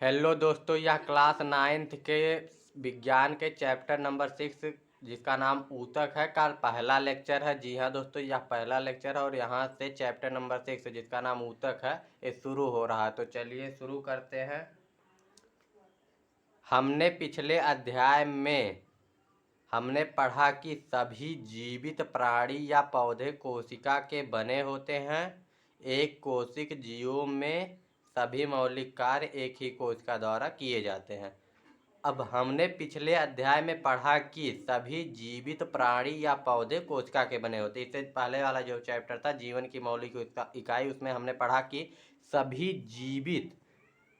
Hello दोस्तों, यह class 9th के विज्ञान के चैप्टर नंबर 6 जिसका नाम ऊतक है का पहला लेक्चर है। जी हाँ दोस्तों, यह पहला लेक्चर है और यहाँ से चैप्टर नंबर 6 जिसका नाम ऊतक है ये शुरू हो रहा है। तो चलिए शुरू करते हैं। हमने पिछले अध्याय में हमने पढ़ा कि सभी जीवित प्राणी या पौधे कोशिका के बने होते हैं। एक कोशिक जीवों में सभी मौलिक कार्य एक ही कोशिका द्वारा किए जाते हैं। अब हमने पिछले अध्याय में पढ़ा कि सभी जीवित प्राणी या पौधे कोशिका के बने होते हैं। इससे पहले वाला जो चैप्टर था जीवन की मौलिक इकाई, उसमें हमने पढ़ा कि सभी जीवित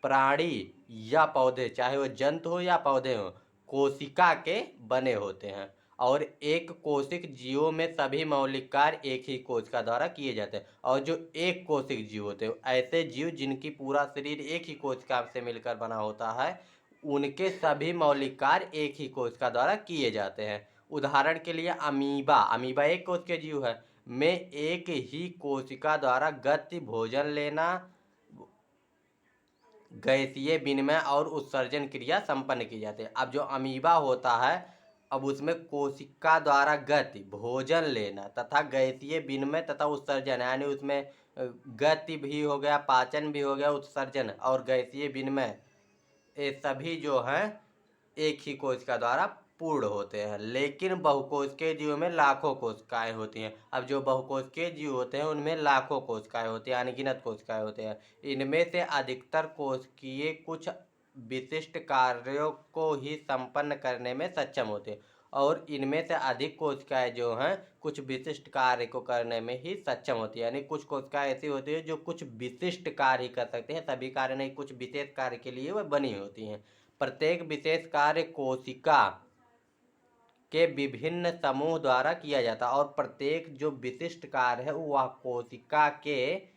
प्राणी या पौधे, चाहे वो जंतु हो या पौधे हो, कोशिका के बने होते हैं। और एक कोशिक जीवों में सभी मौलिक कार्य एक ही कोशिका द्वारा किए जाते हैं। और जो एक कोशिक जीव होते हैं ऐसे जीव जिनकी पूरा शरीर एक ही कोशिका से मिलकर बना होता है, उनके सभी मौलिक कार्य एक ही कोशिका द्वारा किए जाते हैं। उदाहरण के लिए अमीबा एक कोशिकीय जीव है, में एक ही कोशिका द्वारा गति, भोजन लेना, गैसीय विनिमय और उत्सर्जन क्रिया संपन्न की जाती है। अब जो अमीबा होता है, अब उसमें कोशिका द्वारा गति, भोजन लेना तथा गैसीय विनिमय तथा उत्सर्जन, यानी उसमें गति भी हो गया, पाचन भी हो गया, उत्सर्जन और गैसीय विनिमय, ये सभी जो हैं एक ही कोशिका द्वारा पूर्ण होते हैं। लेकिन बहुकोशिकीय जीवों में लाखों कोशिकाएं होती हैं। अब जो बहुकोशिकीय जीव होते हैं उनमें लाखों कोशिकाएं होती हैं, अनगिनत कोशिकाएं होते हैं। इनमें से अधिकतर कोशिकीय कुछ विशिष्ट कार्यों को ही संपन्न करने में सक्षम होते हैं और इनमें से अधिक कोशिकाएं जो हैं कुछ विशिष्ट कार्य को करने में ही सक्षम होती है। यानी कुछ कोशिकाएं ऐसी होती है जो कुछ विशिष्ट कार्य ही कर सकते हैं, सभी कार्य नहीं, कुछ विशेष कार्य के लिए वह बनी होती हैं। प्रत्येक विशेष कार्य कोशिका के विभिन्न समूह द्वारा किया जाता है और प्रत्येक जो विशिष्ट कार्य है वह कोशिका के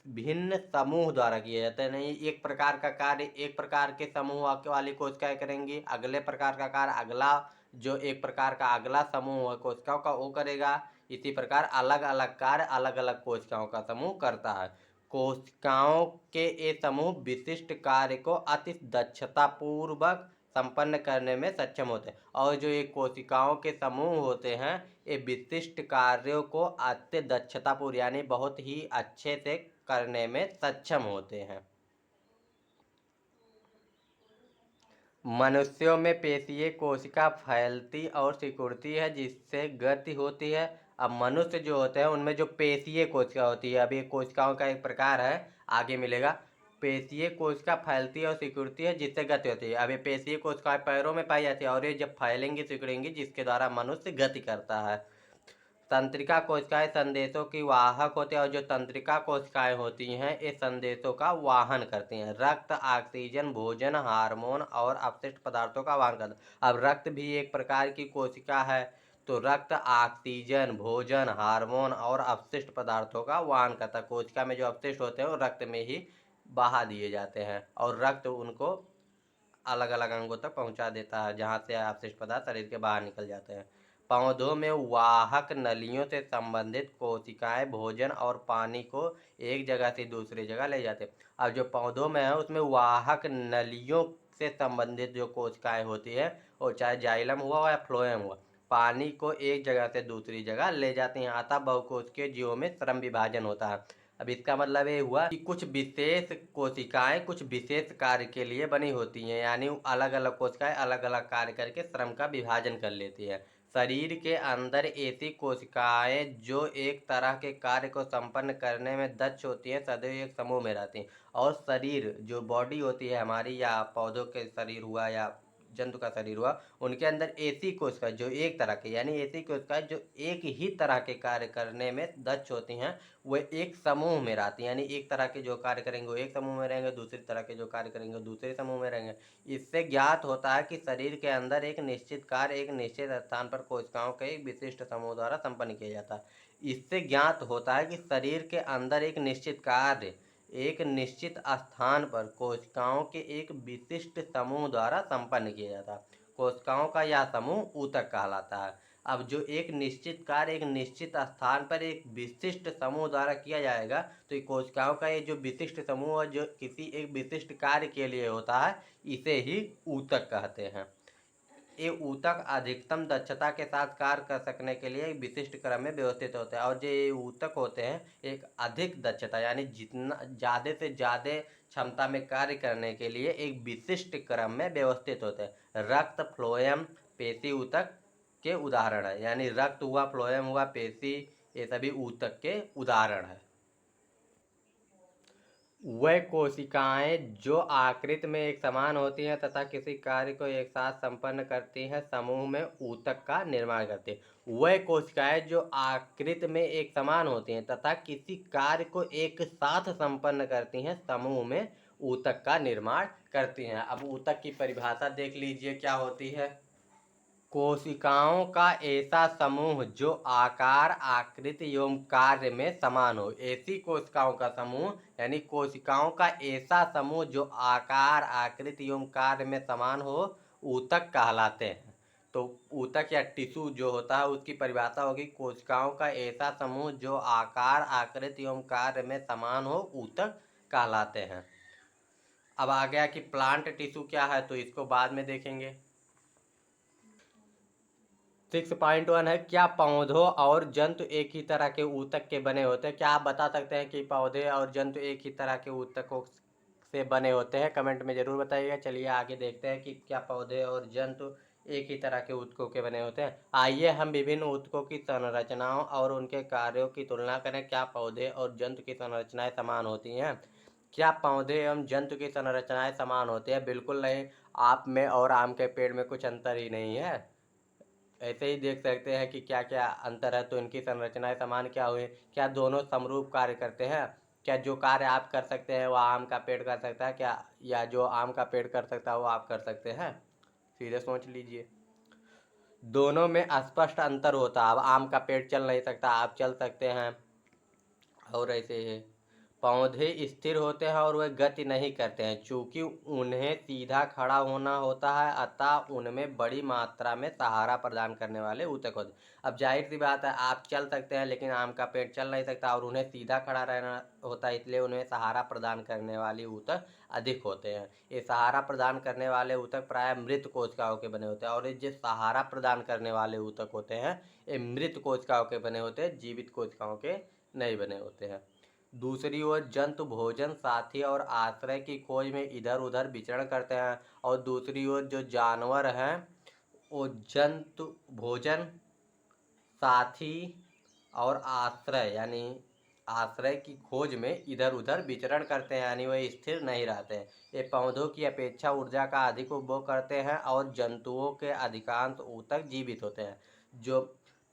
भिन्न समूह द्वारा किया जाता है। नहीं एक प्रकार का कार्य एक प्रकार के समूह वाली कोशिकाएं करेंगी, अगले प्रकार का कार्य अगला जो एक प्रकार का अगला समूह कोशिकाओं का वो करेगा। इसी प्रकार अलग अलग कार्य अलग अलग कोशिकाओं का समूह करता है। कोशिकाओं के ये समूह विशिष्ट कार्य को अति दक्षतापूर्वक संपन्न करने में सक्षम होते हैं और जो ये कोशिकाओं के समूह होते हैं ये विशिष्ट कार्यों को अत्यंत दक्षतापूर्वक यानी बहुत ही अच्छे से करने में सक्षम होते हैं। मनुष्यों में पेशीय कोशिका फैलती और सिकुड़ती है जिससे गति होती है। अब मनुष्य जो होते हैं उनमें जो पेशीय कोशिका होती है, अब ये कोशिकाओं का एक प्रकार है, आगे मिलेगा। पेशीय कोशिका फैलती है और सिकुड़ती है जिससे गति होती है। अब ये पेशीय कोशिकाएं पैरों में पाई जाती है और ये जब फैलेंगी सिकुड़ेंगी जिसके द्वारा मनुष्य गति करता है। तंत्रिका कोशिकाएं संदेशों की वाहक होती है और जो तंत्रिका कोशिकाएं होती हैं ये संदेशों का वाहन करती हैं। रक्त, ऑक्सीजन, भोजन, हार्मोन और अपशिष्ट पदार्थों का वाहन करता है। अब रक्त भी एक प्रकार की कोशिका है, तो रक्त ऑक्सीजन, भोजन, हार्मोन और अपशिष्ट पदार्थों का वाहन करता है। कोशिका में जो अपशिष्ट होते हैं वो रक्त में ही बहा दिए जाते हैं और रक्त उनको अलग अलग अंगों तक पहुंचा देता है जहां से अपशिष्ट पदार्थ शरीर के बाहर निकल जाते हैं। पौधों में वाहक नलियों से संबंधित कोशिकाएं भोजन और पानी को एक जगह से दूसरी जगह ले जाते हैं। अब जो पौधों में है उसमें वाहक नलियों से संबंधित जो कोशिकाएं होती है, और चाहे जाइलम हुआ या फ्लोएम हुआ, पानी को एक जगह से दूसरी जगह ले जाते हैं। अतः बहुकोशिकीय जीवों में श्रम विभाजन होता है। अब इसका मतलब ये हुआ कि कुछ विशेष कोशिकाएं कुछ विशेष कार्य के लिए बनी होती हैं, यानी अलग अलग कोशिकाएं अलग अलग कार्य करके श्रम का विभाजन कर लेती है। शरीर के अंदर ऐसी कोशिकाएं जो एक तरह के कार्य को संपन्न करने में दक्ष होती हैं सदैव एक समूह में रहती हैं। और शरीर जो बॉडी होती है हमारी, या पौधों के शरीर हुआ या जंतु का शरीर हुआ, उनके अंदर ऐसी कोशिका जो एक तरह के, यानी ऐसी कोशिका जो एक ही तरह के कार्य करने में दक्ष होती हैं, वो एक समूह में रहती हैं। यानी एक तरह के जो कार्य करेंगे वो एक समूह में रहेंगे, दूसरी तरह के जो कार्य करेंगे दूसरे समूह में रहेंगे। इससे ज्ञात होता है कि शरीर के अंदर एक निश्चित कार्य एक निश्चित स्थान पर कोशिकाओं के एक विशिष्ट समूह द्वारा संपन्न किया जाता है। इससे ज्ञात होता है कि शरीर के अंदर एक निश्चित कार्य एक निश्चित स्थान पर कोशिकाओं के एक विशिष्ट समूह द्वारा संपन्न किया जाता है। कोशिकाओं का यह समूह ऊतक कहलाता है। अब जो एक निश्चित कार्य एक निश्चित स्थान पर एक विशिष्ट समूह द्वारा किया जाएगा, तो ये कोशिकाओं का ये जो विशिष्ट समूह है जो किसी एक विशिष्ट कार्य के लिए होता है, इसे ही ऊतक कहते हैं। ये ऊतक अधिकतम दक्षता के साथ कार्य कर सकने के लिए एक विशिष्ट क्रम में व्यवस्थित होते हैं। और जो ये ऊतक होते हैं एक अधिक दक्षता यानी जितना ज़्यादा से ज़्यादा क्षमता में कार्य करने के लिए एक विशिष्ट क्रम में व्यवस्थित होते हैं। रक्त, फ्लोएम, पेशी ऊतक के उदाहरण है, यानी रक्त हुआ, फ्लोएम हुआ, पेशी, ये सभी ऊतक के उदाहरण है। वह कोशिकाएं जो आकृति में एक समान होती हैं तथा किसी कार्य को एक साथ संपन्न करती हैं, समूह में ऊतक का निर्माण करती हैं। वह कोशिकाएं जो आकृति में एक समान होती हैं तथा किसी कार्य को एक साथ संपन्न करती हैं, समूह में ऊतक का निर्माण करती हैं। अब ऊतक की परिभाषा देख लीजिए क्या होती है। कोशिकाओं का ऐसा समूह जो आकार, आकृति एवं कार्य में समान हो। ऐसी कोशिकाओं का समूह यानी कोशिकाओं का ऐसा समूह जो आकार, आकृति एवं कार्य में समान हो, ऊतक कहलाते हैं। तो ऊतक या टिश्यू जो होता है उसकी परिभाषा होगी कोशिकाओं का ऐसा समूह जो आकार, आकृति एवं कार्य में समान हो, ऊतक कहलाते हैं। अब आ गया कि प्लांट टिश्यू क्या है, तो इसको बाद में देखेंगे। 6.1 है, क्या पौधों और जंतु एक ही तरह के ऊतक के बने होते हैं? क्या आप बता सकते हैं कि पौधे और जंतु एक ही तरह के ऊतकों से बने होते हैं? कमेंट में ज़रूर बताइएगा। चलिए आगे देखते हैं कि क्या पौधे और जंतु एक ही तरह के ऊतकों के बने होते हैं। आइए हम विभिन्न ऊतकों की संरचनाओं और उनके कार्यों की तुलना करें। क्या पौधे और जंतु की संरचनाएं समान होती हैं? क्या पौधे एवं जंतु की संरचनाएं समान होती हैं? बिल्कुल नहीं। आप में और आम के पेड़ में कुछ अंतर ही नहीं है। ऐसे ही देख सकते हैं कि क्या क्या अंतर है, तो इनकी संरचनाएं समान क्या हुई? क्या दोनों समरूप कार्य करते हैं? क्या जो कार्य आप कर सकते हैं वह आम का पेड़ कर सकता है क्या, या जो आम का पेड़ कर सकता है वो आप कर सकते हैं? सीधे सोच लीजिए। दोनों में स्पष्ट अंतर होता है। अब आम का पेड़ चल नहीं सकता, आप चल सकते हैं। और ऐसे ही पौधे स्थिर होते हैं और वे गति नहीं करते हैं, चूंकि उन्हें सीधा खड़ा होना होता है, अतः उनमें बड़ी मात्रा में सहारा प्रदान करने वाले ऊतक होते हैं। अब जाहिर सी बात है, आप चल सकते हैं लेकिन आम का पेड़ चल नहीं सकता और उन्हें सीधा खड़ा रहना होता है, इसलिए उन्हें सहारा प्रदान करने वाली ऊतक अधिक होते हैं। ये सहारा प्रदान करने वाले ऊतक प्राय मृत कोशिकाओं के बने होते हैं। और ये जो सहारा प्रदान करने वाले ऊतक होते हैं ये मृत कोशिकाओं के बने होते हैं, जीवित कोशिकाओं के नहीं बने होते हैं। दूसरी ओर जंतु भोजन साथी और आश्रय की खोज में इधर उधर विचरण करते हैं। और दूसरी ओर जो जानवर हैं वो जंतु भोजन साथी और आश्रय यानी आश्रय की खोज में इधर उधर विचरण करते हैं, यानी वह स्थिर नहीं रहते हैं। ये पौधों की अपेक्षा ऊर्जा का अधिक उपभोग करते हैं और जंतुओं के अधिकांश ऊतक जीवित होते हैं। जो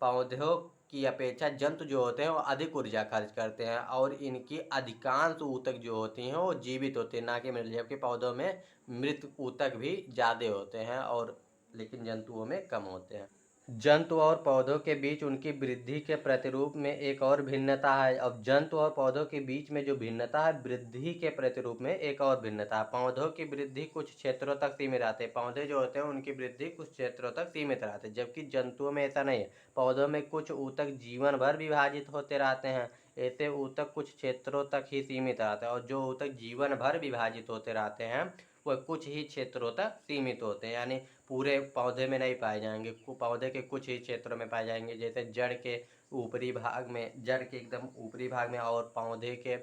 पौधों की अपेक्षा जंतु जो होते हैं वो अधिक ऊर्जा खर्च करते हैं और इनकी अधिकांश ऊतक जो होती हैं वो जीवित होते हैं, ना कि मृत। जबकि पौधों में मृत ऊतक भी ज़्यादा होते हैं और लेकिन जंतुओं में कम होते हैं। जंतु और पौधों के बीच उनकी वृद्धि के प्रतिरूप में एक और भिन्नता है। अब जंतु और पौधों के बीच में जो भिन्नता है, वृद्धि के प्रतिरूप में एक और भिन्नता है। पौधों की वृद्धि कुछ क्षेत्रों तक सीमित रहती है। पौधे जो होते हैं उनकी वृद्धि कुछ क्षेत्रों तक सीमित रहती है, जबकि जंतुओं में ऐसा नहीं है। पौधों में कुछ ऊतक जीवन भर विभाजित होते रहते हैं। ऐसे ऊतक कुछ क्षेत्रों तक ही सीमित रहते हैं, और जो ऊतक जीवन भर विभाजित होते रहते हैं वह कुछ ही क्षेत्रों तक सीमित होते हैं, यानी पूरे पौधे में नहीं पाए जाएंगे। पौधे के कुछ ही क्षेत्रों में पाए जाएंगे, जैसे जड़ के ऊपरी भाग में, जड़ के एकदम ऊपरी भाग में, और पौधे के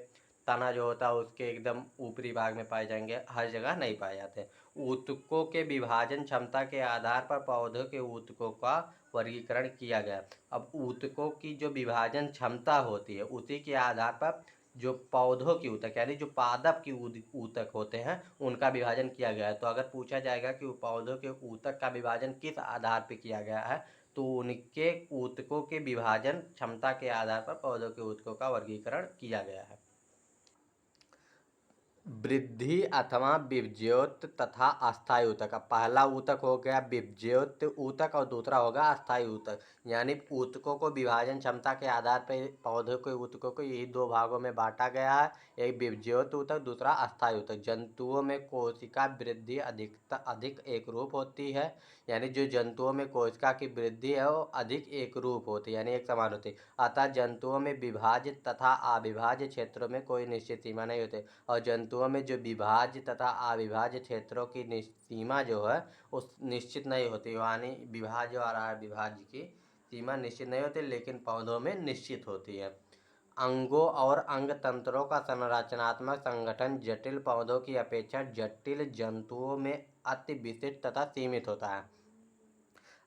तना जो होता है उसके एकदम ऊपरी भाग में पाए जाएंगे, हर जगह नहीं पाए जाते। ऊतकों के विभाजन क्षमता के आधार पर पौधों के ऊतकों का वर्गीकरण किया गया। अब ऊतकों की जो विभाजन क्षमता होती है उसी के आधार पर जो पौधों की ऊतक यानी जो पादप की ऊतक होते हैं उनका विभाजन किया गया है। तो अगर पूछा जाएगा कि पौधों के ऊतक का विभाजन किस आधार पर किया गया है, तो उनके ऊतकों के विभाजन क्षमता के आधार पर पौधों के ऊतकों का वर्गीकरण किया गया है। वृद्धि अथवा विभज्योत तथा अस्थायी ऊतक। अब पहला ऊतक हो गया विभज्योत ऊतक और दूसरा होगा अस्थायी ऊतक। यानी ऊतकों को विभाजन क्षमता के आधार पर पौधों के ऊतकों को यही दो भागों में बांटा गया है, एक विभज्योत ऊतक, दूसरा अस्थायी ऊतक। जंतुओं में कोशिका वृद्धि अधिक एक रूप होती है, यानी जो जंतुओं में कोशिका की वृद्धि है वो अधिक एक रूप होती है, यानी एक समान होती है। अतः जंतुओं में विभाज्य तथा अविभाज्य क्षेत्रों में कोई निश्चित सीमा नहीं होती, और जंतुओं में जो विभाज्य तथा अविभाज्य क्षेत्रों की सीमा जो है उस निश्चित नहीं होती, यानी विभाज्य और अविभाज्य की सीमा निश्चित नहीं होती, लेकिन पौधों में निश्चित होती है। अंगों और अंग तंत्रों का संरचनात्मक संगठन जटिल पौधों की अपेक्षा जटिल जंतुओं में अति विशिष्ट तथा सीमित होता है।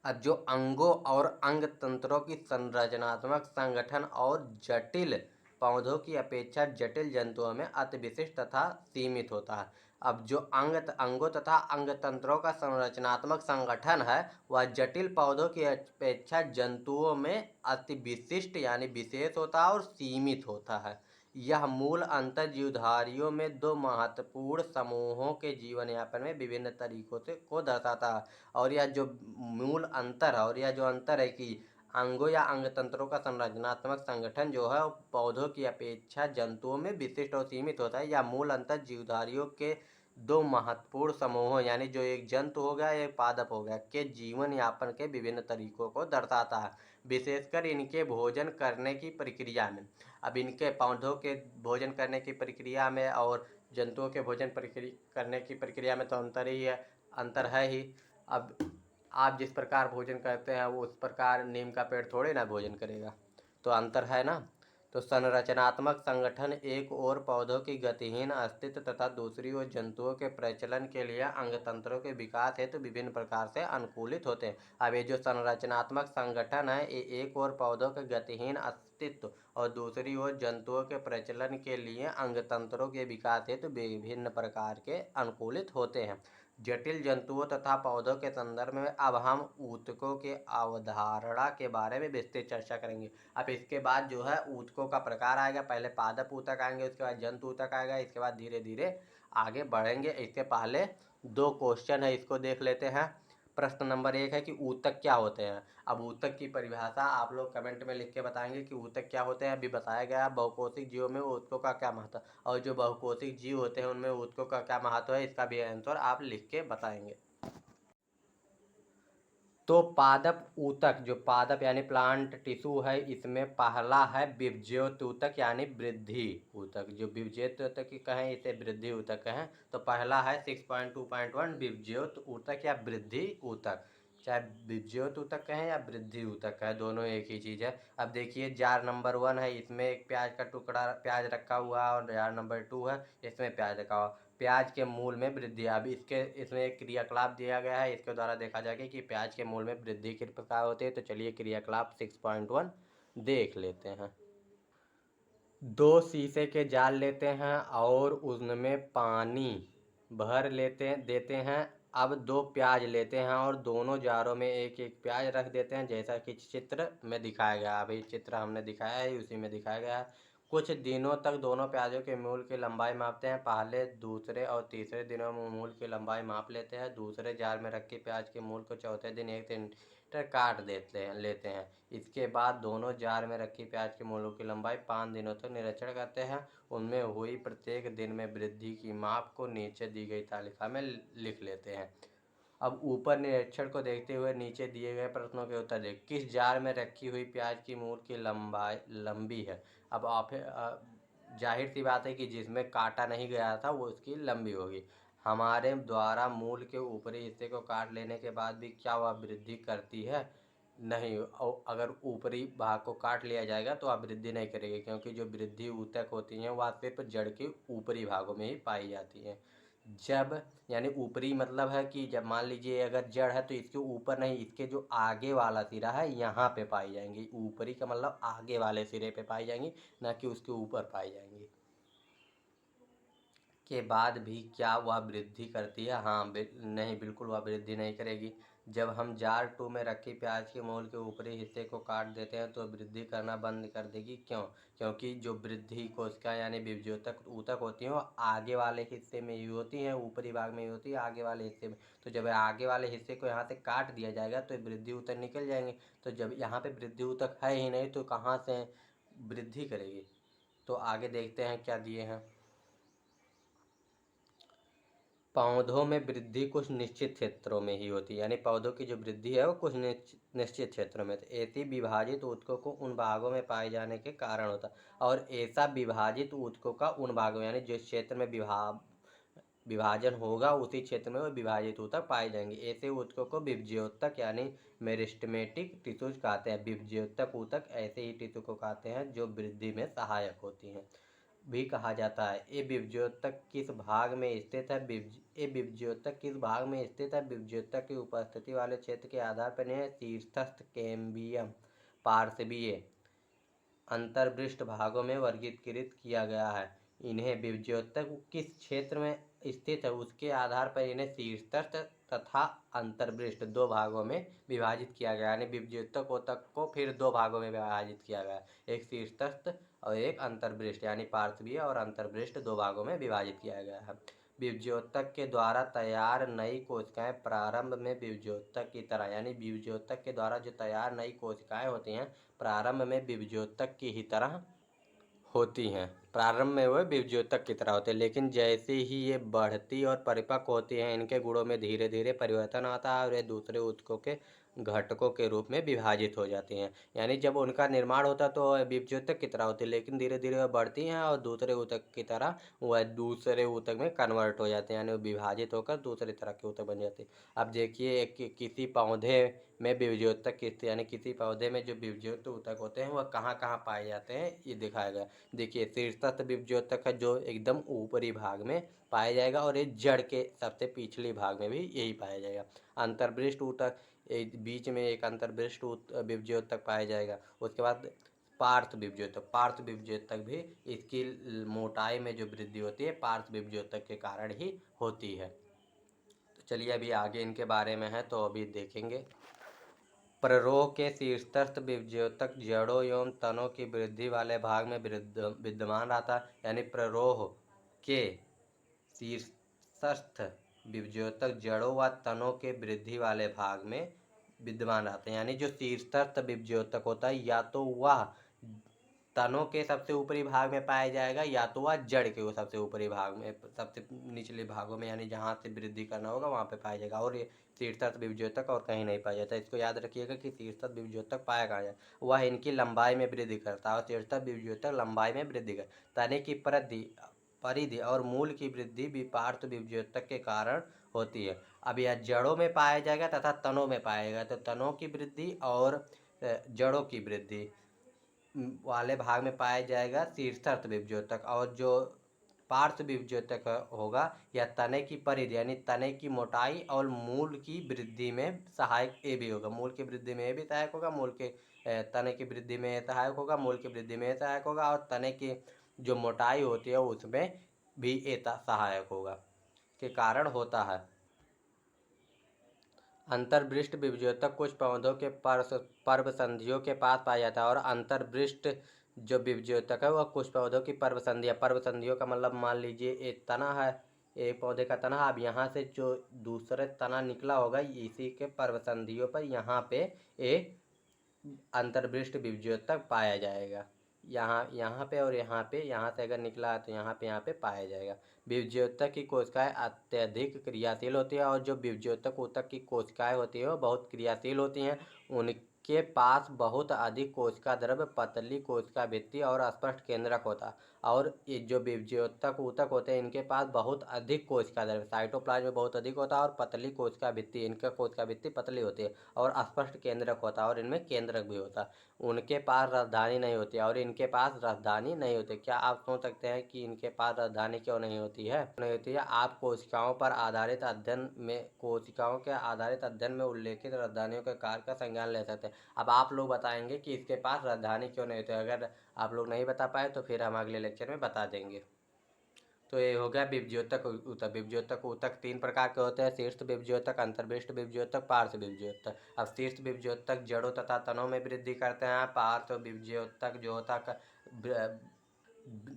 अब जो अंगों और अंग तंत्रों की संरचनात्मक संगठन और जटिल पौधों की अपेक्षा जटिल जंतुओं में अति विशिष्ट तथा सीमित होता है। अब जो अंगों तथा अंग तंत्रों का संरचनात्मक संगठन है वह जटिल पौधों की अपेक्षा जंतुओं में अति विशिष्ट यानी विशेष होता है और सीमित होता है। यह मूल अंतर जीवधारियों में दो महत्वपूर्ण समूहों के जीवन यापन में विभिन्न तरीकों से को दर्शाता है। और यह जो मूल अंतर है, और यह जो अंतर है कि अंगों या अंग तंत्रों का संरचनात्मक संगठन जो है पौधों की अपेक्षा जंतुओं में विशिष्ट और सीमित होता है। यह मूल अंतर जीवधारियों के दो महत्वपूर्ण समूहों यानी जो एक जंतु हो गया एक पादप हो गया के जीवन यापन के विभिन्न तरीकों को दर्शाता है, विशेषकर इनके भोजन करने की प्रक्रिया में। अब इनके पौधों के भोजन करने की प्रक्रिया में और जंतुओं के भोजन करने की प्रक्रिया में तो अंतर है ही। अब आप जिस प्रकार भोजन करते हैं वो उस प्रकार नीम का पेड़ थोड़े ना भोजन करेगा, तो अंतर है ना। तो संरचनात्मक संगठन एक ओर पौधों की गतिहीन अस्तित्व तथा दूसरी ओर जंतुओं के प्रचलन के लिए अंग तंत्रों के विकास हेतु तो विभिन्न प्रकार से अनुकूलित होते हैं। अब ये जो संरचनात्मक संगठन है ये एक ओर पौधों के गतिहीन अस्तित्व और दूसरी ओर जंतुओं के प्रचलन के लिए अंग तंत्रों के विकास हेतु तो विभिन्न प्रकार के अनुकूलित होते हैं। जटिल जंतुओं तथा पौधों के संदर्भ में अब हम ऊतकों के अवधारणा के बारे में विस्तृत चर्चा करेंगे। अब इसके बाद जो है ऊतकों का प्रकार आएगा, पहले पादप ऊतक आएंगे, उसके बाद जंतु ऊतक आएगा, इसके बाद धीरे धीरे आगे बढ़ेंगे। इसके पहले दो क्वेश्चन है, इसको देख लेते हैं। प्रश्न नंबर 1 है कि ऊतक क्या होते हैं। अब ऊतक की परिभाषा आप लोग कमेंट में लिख के बताएंगे कि ऊतक क्या होते हैं। अभी बताया गया बहुकोशिक जीवों में ऊतकों का क्या महत्व, और जो बहुकोशिक जीव होते हैं उनमें ऊतकों का क्या महत्व है, इसका भी आंसर आप लिख के बताएंगे। तो पादप ऊतक, जो पादप यानी प्लांट टिश्यू है, इसमें पहला है विभज्योत ऊतक यानी वृद्धि ऊतक। जो विभज्योत ऊतक कहें इसे वृद्धि ऊतक कहें, तो पहला है 6.2.1 विभज्योत ऊतक या वृद्धि ऊतक। चाहे विभज्योत ऊतक कहें या वृद्धि ऊतक कहें, दोनों एक ही चीज़ है। अब देखिए जार नंबर 1 है, इसमें एक प्याज का टुकड़ा प्याज रखा हुआ है, और जार नंबर 2 है इसमें प्याज रखा हुआ। प्याज के मूल में वृद्धि। अब इसमें एक क्रियाकलाप दिया गया है, इसके द्वारा देखा जाएगा कि प्याज के मूल में वृद्धि किस प्रकार होती है। तो चलिए क्रियाकलाप 6.1 देख लेते हैं। दो शीशे के जार लेते हैं और उनमें पानी भर देते हैं। अब दो प्याज लेते हैं और दोनों जारों में एक एक प्याज रख देते हैं, जैसा कि चित्र में दिखाया गया। अभी चित्र हमने दिखाया है उसी में दिखाया गया है। कुछ दिनों तक दोनों प्याजों के मूल की लंबाई मापते हैं। पहले दूसरे और तीसरे दिनों में मूल की लंबाई माप लेते हैं। दूसरे जार में रखी प्याज के मूल को चौथे दिन 1 सेंटीमीटर काट लेते हैं। इसके बाद दोनों जार में रखी प्याज के मूलों की लंबाई 5 दिनों तक निरीक्षण करते हैं। उनमें हुई प्रत्येक दिन में वृद्धि की माप को नीचे दी गई तालिका में लिख लेते हैं। अब ऊपर निरीक्षण को देखते हुए नीचे दिए गए प्रश्नों के उत्तर दें। किस जार में रखी हुई प्याज की मूल की लंबाई लंबी है। अब आप जाहिर सी बात है कि जिसमें काटा नहीं गया था वो उसकी लंबी होगी। हमारे द्वारा मूल के ऊपरी हिस्से को काट लेने के बाद भी क्या वह वृद्धि करती है, नहीं। और अगर ऊपरी भाग को काट लिया जाएगा तो वह वृद्धि नहीं करेगी, क्योंकि जो वृद्धि ऊतक होती हैं वह सिर्फ जड़ के ऊपरी भागों में ही पाई जाती हैं। जब यानी ऊपरी मतलब है कि जब मान लीजिए अगर जड़ है तो इसके ऊपर नहीं, इसके जो आगे वाला सिरा है यहाँ पे पाई जाएंगी। ऊपरी का मतलब आगे वाले सिरे पे पाई जाएंगी, ना कि उसके ऊपर पाई जाएंगी। के बाद भी क्या वह वृद्धि करती है, हाँ नहीं, बिल्कुल वह वृद्धि नहीं करेगी। जब हम जार 2 में रखी प्याज के मोल के ऊपरी हिस्से को काट देते हैं तो वृद्धि करना बंद कर देगी। क्यों? क्योंकि जो वृद्धि कोशिका यानी विभज्योतक ऊतक होती हैं वो आगे वाले हिस्से में ही होती हैं, ऊपरी भाग में ही होती है, आगे वाले हिस्से में। तो जब आगे वाले हिस्से को यहाँ से काट दिया जाएगा तो वृद्धि ऊतक निकल जाएंगे। तो जब यहाँ पे वृद्धि ऊतक है ही नहीं तो कहाँ से वृद्धि करेगी? तो आगे देखते हैं क्या दिए हैं। पौधों में वृद्धि कुछ निश्चित क्षेत्रों में ही होती है, यानी पौधों की जो वृद्धि है वो कुछ निश्चित क्षेत्रों में। ऐसी विभाजित ऊतकों को उन भागों में पाए जाने के कारण होता है, और ऐसा विभाजित ऊतकों का उन भागों यानी जिस क्षेत्र में विभाजन होगा उसी क्षेत्र में वो विभाजित ऊतक पाए जाएंगे। ऐसे ऊतकों को विभज्योतक यानी मेरिस्टेमेटिक टिश्यूज कहते हैं। विभज्योतक ऊतक ऐसे ही टिश्यू को कहते हैं जो वृद्धि में सहायक होती हैं भी कहा जाता है। ये विभज्योतक किस भाग में स्थित है? ये विभज्योतक किस भाग में स्थित है? विभज्योतक की उपस्थिति वाले क्षेत्र के आधार पर इन्हें शीर्षस्थ, कैम्बियम, पार्श्वीय, अंतर्पृष्ठ भागों में वर्गीकृत किया गया है। इन्हें विभज्योतक किस क्षेत्र में स्थित है उसके आधार पर इन्हें शीर्षस्थ तथा अंतर्पृष्ठ दो भागों में विभाजित किया गया। यानी विभज्योतक ऊतक को फिर दो भागों में विभाजित किया गया, एक शीर्षस्थ और एक अंतर्पृष्ठ, यानी पार्श्वीय और अंतर्पृष्ठ दो भागों में विभाजित किया गया है। विभज्योतक के द्वारा तैयार नई कोशिकाएं प्रारंभ में विभज्योतक की तरह, यानी विभज्योतक के द्वारा जो तैयार नई कोशिकाएं होती हैं प्रारंभ में विभज्योतक की ही तरह होती हैं। प्रारंभ में वह विभज्योतक की तरह होते हैं, लेकिन जैसे ही ये बढ़ती और परिपक्व होती हैं इनके गुणों में धीरे धीरे परिवर्तन आता है और ये दूसरे ऊतकों के घटकों के रूप में विभाजित हो जाती हैं। यानी जब उनका निर्माण होता है तो वह विभज्योतक की तरह होती है, लेकिन धीरे धीरे वह बढ़ती हैं और दूसरे ऊतक की तरह वह दूसरे ऊतक में कन्वर्ट हो जाते हैं, यानी वो विभाजित होकर दूसरे तरह के ऊतक बन जाते हैं। अब देखिए किसी पौधे में विभज्योतक किस, यानी किसी पौधे में जो विभज्योत ऊतक होते हैं वह कहाँ कहाँ पाए जाते हैं ये दिखाया गया। देखिए शीर्षस्थ विभज्योतक है जो एकदम ऊपरी भाग में पाया जाएगा, और ये जड़ के सबसे पिछले भाग में भी यही पाया जाएगा। अंतर्पृष्ठ ऊतक, बीच में एक अंतर्पृष्ठ विभज्योतक पाया जाएगा। उसके बाद पार्श्व विभज्योतक, पार्श्व विभज्योतक भी इसकी मोटाई में जो वृद्धि होती है पार्श्व विभज्योतक के कारण ही होती है। तो चलिए अभी आगे इनके बारे में है तो अभी देखेंगे। प्ररोह के शीर्षस्थ विभज्योतक जड़ों एवं तनों की वृद्धि वाले भाग में विद्यमान रहता है, यानी प्ररोह के शीर्षस्थ विभज्योतक जड़ों व तनों के वृद्धि वाले भाग में विद्यमान रहते हैं। यानी जो शीर्षस्थ विभज्योतक होता है या तो वह तनों के सबसे ऊपरी भाग में पाया जाएगा या तो वह जड़ के वो सबसे ऊपरी भाग में, सबसे निचले भागों में, यानी जहाँ से वृद्धि करना होगा वहाँ पे पाया जाएगा। और ये शीर्षस्थ विभज्योतक और कहीं नहीं पाया जाता। इसको याद रखिएगा कि शीर्षस्थ विभज्योतक पाया कहाँ जाए, वह इनकी लंबाई में वृद्धि करता है और शीर्षस्थ विभज्योतक लंबाई में वृद्धि करता है। तने की परिधि और मूल की वृद्धि भी पार्श्व विभज्योतक के कारण होती है। अब यह जड़ों में पाया जाएगा तथा तनों में पाएगा, तो तनों की वृद्धि और जड़ों की वृद्धि वाले भाग में पाया जाएगा शीर्षस्थ विभज्योतक, और जो पार्श्व विभज्योतक होगा या तने की परिधि यानी तने की मोटाई और मूल की वृद्धि में सहायक ये भी होगा। मूल की वृद्धि में ये भी सहायक होगा, मूल के तने की वृद्धि में सहायक होगा, मूल की वृद्धि में सहायक होगा, और तने की जो मोटाई होती है उसमें भी ये सहायक होगा के कारण होता है। अंतर्पृष्ठ विभज्योतक कुछ पौधों के पर्वसंधियों के पास पाया जाता है, और अंतर्पृष्ठ जो विभज्योतक है वह कुछ पौधों की पर्वसंधियों का मतलब मान लीजिए एक तना है, एक पौधे का तना, अब यहाँ से जो दूसरे तना निकला होगा इसी के पर्वसंधियों पर यहाँ पे एक अंतर्पृष्ठ विभज्योतक पाया जाएगा। यहाँ पे और यहाँ से अगर निकला है तो यहाँ पे पाया जाएगा। विभज्योतक की कोशिकाएं अत्यधिक क्रियाशील होती है, और जो विभज्योतक ऊतक की कोशिकाएं होती है वो बहुत क्रियाशील होती हैं। उनके पास बहुत अधिक कोशिका द्रव्य, पतली कोशिका भित्ति और स्पष्ट केंद्रक होता है। और ये जो विभज्योतक ऊतक होते हैं इनके पास बहुत अधिक कोशिका द्रव्य, साइटोप्लाज्म में बहुत अधिक होता है, और पतली कोशिका भित्ति, इनका कोशिका भित्ति पतली होती है, और स्पष्ट केंद्रक होता है, और इनमें केंद्रक भी होता है। उनके पास राजधानी नहीं होती और इनके पास राजधानी नहीं होती। क्या आप सोच सकते हैं कि इनके पास राजधानी क्यों नहीं होती है? नहीं होती है। आप कोशिकाओं के आधारित अध्ययन में उल्लेखित राजधानियों के कार्य का संज्ञान ले सकते हैं। अब आप लोग बताएंगे कि इसके पास राजधानी क्यों नहीं होती। अगर आप लोग नहीं बता पाए तो फिर हम अगले लेक्चर में बता देंगे। तो ये हो गया विभज्योतक ऊतक। विभज्योतक ऊतक 3 प्रकार के होते हैं: शीर्ष विभज्योतक, अंतर्विष्ट विभज्योतक, पार्श्व विभज्योतक। अब शीर्ष विभज्योतक जड़ों तथा तनों में वृद्धि करते हैं। पार्श्व विभज्योतक जो होता है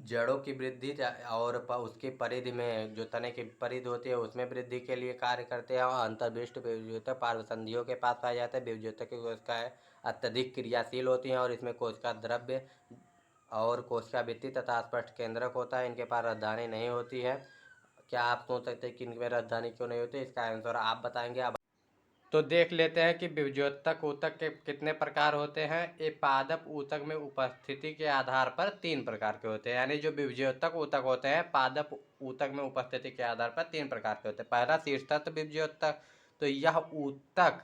जड़ों की वृद्धि और उसकी परिधि में जो तने की परिधि होती है उसमें वृद्धि के लिए कार्य करते हैं। और अंतर्विष्ट विभज्योतक पार्श्वसंधियों के पास पाए जाते हैं। विभज्योतक की कोशिकाएं अत्यधिक क्रियाशील होती हैं और इसमें कोशिका द्रव्य और कोशिका भित्ति तथा स्पष्ट केंद्रक होता है। इनके पास राजधानी नहीं होती है। क्या आप सोच सकते हैं कि इनमें राजधानी क्यों नहीं होती? इसका आंसर आप बताएंगे। अब तो देख लेते हैं कि विभज्योतक ऊतक के कितने प्रकार होते हैं। ये पादप ऊतक में उपस्थिति के आधार पर 3 प्रकार के होते हैं। यानी जो विभज्योतक ऊतक होते हैं पादप ऊतक में उपस्थिति के आधार पर 3 प्रकार के होते हैं। पहला शीर्षस्थ विभज्योतक, तो यह ऊतक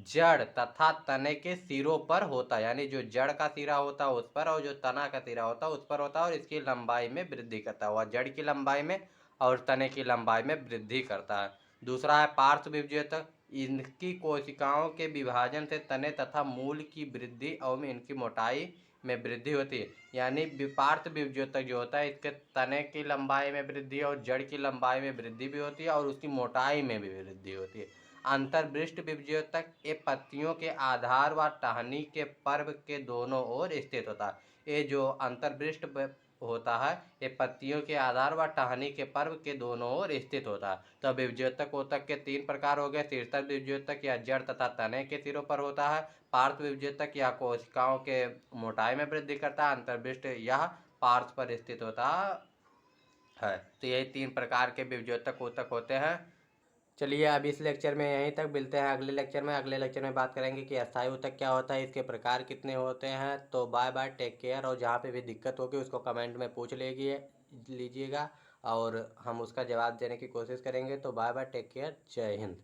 जड़ तथा तने के सिरों पर होता है। यानी जो जड़ का सिरा होता है उस पर और जो तना का सिरा होता है उस पर होता है और इसकी लंबाई में वृद्धि करता है। वह जड़ की लंबाई में और तने की लंबाई में वृद्धि करता है। दूसरा है पार्श्व विभज्योतक। इनकी कोशिकाओं के विभाजन से तने तथा मूल की वृद्धि और इनकी मोटाई में वृद्धि होती है। यानी पार्श्व विभज्योतक जो होता है इसके तने की लंबाई में वृद्धि और जड़ की लंबाई में वृद्धि भी होती है और उसकी मोटाई में भी वृद्धि होती है। अंतर्विष्ट विभज्योतक ये पत्तियों के आधार व टहनी के पर्व के दोनों ओर स्थित होता है। ये जो अंतर्विष्ट होता है ये पत्तियों के आधार व टहनी के पर्व के दोनों ओर स्थित होता है। तो विभज्योतक ऊतक के 3 प्रकार हो गए: शीर्षस्थ विभज्योतक या जड़ तथा तने के सिरों पर होता है, पार्श्व विभज्योतक या कोशिकाओं के मोटाई में वृद्धि करता है, अंतर्विष्ट यह पार्श्व पर स्थित होता है। तो यही 3 प्रकार के विभज्योतक ऊतक होते हैं। चलिए अब इस लेक्चर में यहीं तक, मिलते हैं अगले लेक्चर में। अगले लेक्चर में बात करेंगे कि अस्थायी ऊतक क्या होता है, इसके प्रकार कितने होते हैं। तो बाय बाय, टेक केयर। और जहाँ पे भी दिक्कत होगी उसको कमेंट में पूछ लीजिएगा और हम उसका जवाब देने की कोशिश करेंगे। तो बाय बाय, टेक केयर, जय हिंद।